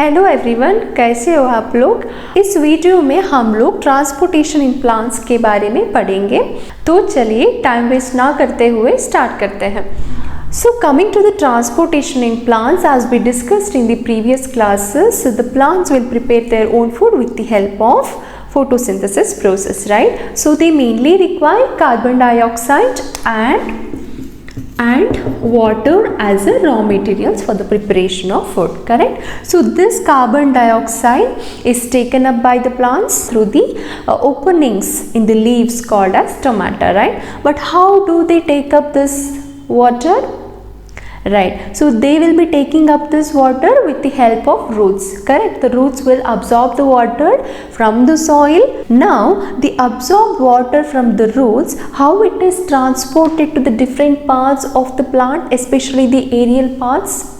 Hello everyone, कैसे हो आप लोग। इस वीडियो में हम लोग ट्रांसपोर्टेशन इन प्लांट्स के बारे में पढ़ेंगे। तो चलिए टाइम वेस्ट ना करते हुए स्टार्ट करते हैं। So coming to the transportation in plants, as we discussed in the previous classes, so the plants will prepare their own food with the help of photosynthesis process, right? So they mainly require carbon dioxide and water as a raw materials for the preparation of food, correct? So this carbon dioxide is taken up by the plants through the openings in the leaves called as stomata, right? But how do they take up this water? Right, so they will be taking up this water with the help of roots, correct? The roots will absorb the water from the soil. Now the absorbed water from the roots, how it is transported to the different parts of the plant, especially the aerial parts?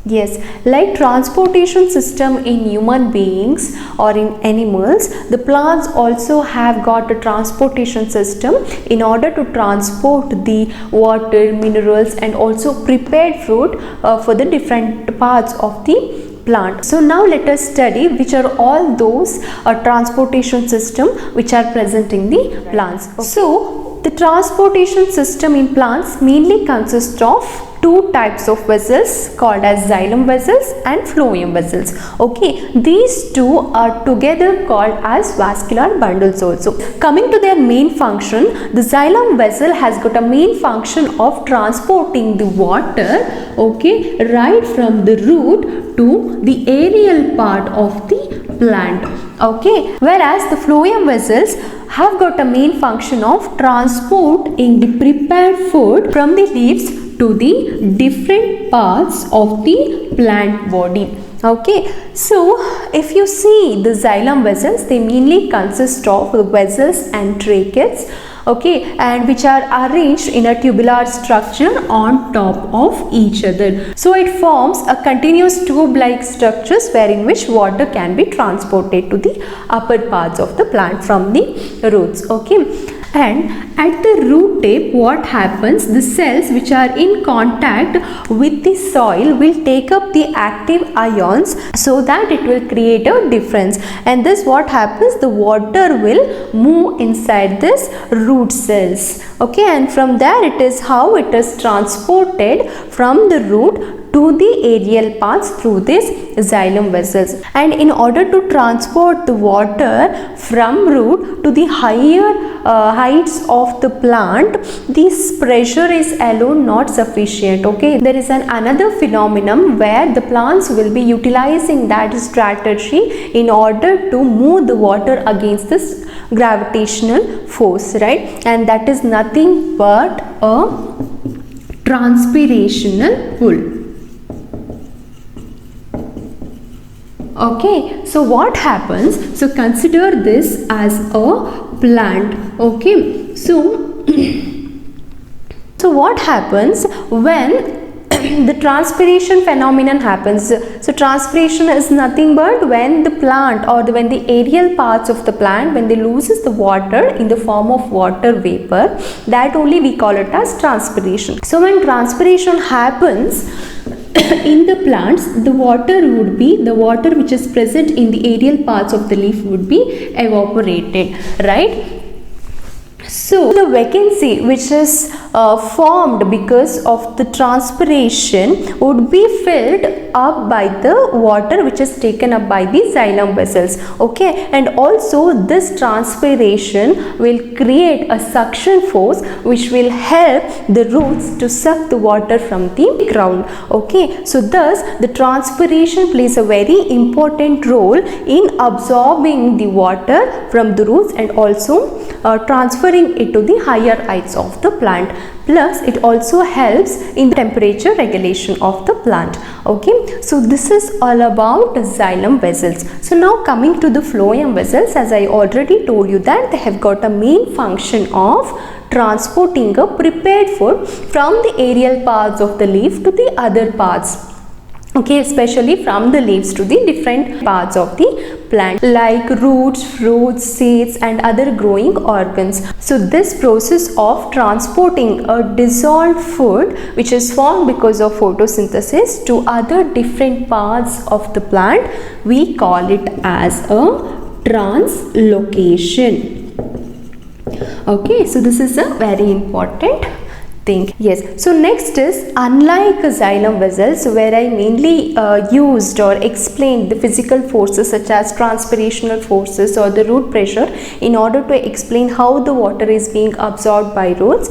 Yes, like transportation system in human beings or in animals, the plants also have got a transportation system in order to transport the water, minerals and also prepared food for the different parts of the plant. So now let us study which are all those transportation system which are present in the plants. Okay. So the transportation system in plants mainly consists of two types of vessels called as xylem vessels and phloem vessels. Okay, these two are together called as vascular bundles also. Coming to their main function, the xylem vessel has got a main function of transporting the water, okay, right from the root to the aerial part of the plant, okay, whereas the phloem vessels have got a main function of transporting the prepared food from the leaves to the different parts of the plant body. Okay, so if you see the xylem vessels, they mainly consist of the vessels and tracheids, okay, and which are arranged in a tubular structure on top of each other. So it forms a continuous tube like structures wherein which water can be transported to the upper parts of the plant from the roots, okay. And at the root tip, what happens, the cells which are in contact with the soil will take up the active ions so that it will create a difference, and this what happens, the water will move inside this root cells, okay, and from there it is how it is transported from the root to the aerial parts through this xylem vessels. And in order to transport the water from root to the higher heights of the plant, this pressure is alone not sufficient, okay. There is another phenomenon where the plants will be utilizing that strategy in order to move the water against this gravitational force, right, and that is nothing but a transpirational pull. Okay, so what happens, so consider this as a plant, okay. So so what happens when the transpiration phenomenon happens? So transpiration is nothing but when the plant or when the aerial parts of the plant, when they loses the water in the form of water vapor, that only we call it as transpiration. So when transpiration happens in the plants, the water which is present in the aerial parts of the leaf would be evaporated, right. So the vacancy which is formed because of the transpiration would be filled up by the water which is taken up by the xylem vessels, okay, and also this transpiration will create a suction force which will help the roots to suck the water from the ground, okay. So thus the transpiration plays a very important role in absorbing the water from the roots and also transferring it to the higher heights of the plant, plus it also helps in the temperature regulation of the plant, okay. So this is all about xylem vessels. So now coming to the phloem vessels, as I already told you that they have got a main function of transporting a prepared food from the aerial parts of the leaf to the other parts okay, especially from the leaves to the different parts of the plant like roots, fruits, seeds and other growing organs. So this process of transporting a dissolved food which is formed because of photosynthesis to other different parts of the plant, we call it as a translocation. Okay, so this is a very important thing. Yes, so next is, unlike xylem vessels where I mainly used or explained the physical forces such as transpirational forces or the root pressure in order to explain how the water is being absorbed by roots,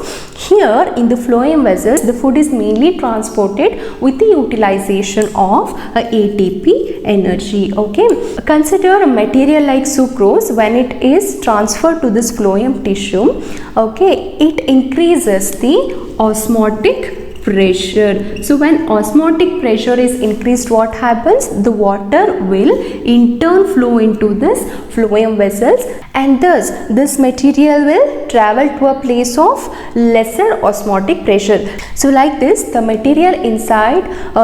here in the phloem vessels the food is mainly transported with the utilization of ATP energy. Okay, consider a material like sucrose. When it is transferred to this phloem tissue, okay, it increases the osmotic pressure. So when osmotic pressure is increased, what happens? The water will in turn flow into this phloem vessels, and thus this material will travel to a place of lesser osmotic pressure. So like this, the material inside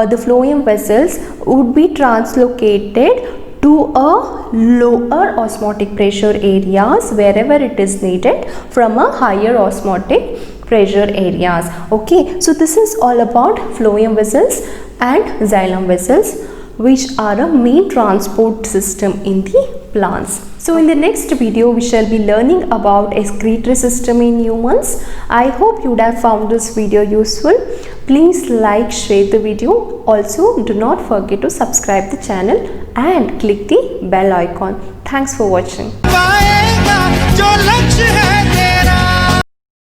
the phloem vessels would be translocated to a lower osmotic pressure areas wherever it is needed from a higher osmotic pressure areas. Okay, so this is all about phloem vessels and xylem vessels, which are a main transport system in the plants. So in the next video we shall be learning about excretory system in humans. I hope you would have found this video useful. Please like, share the video. Also do not forget to subscribe the channel and click the bell icon. Thanks for watching.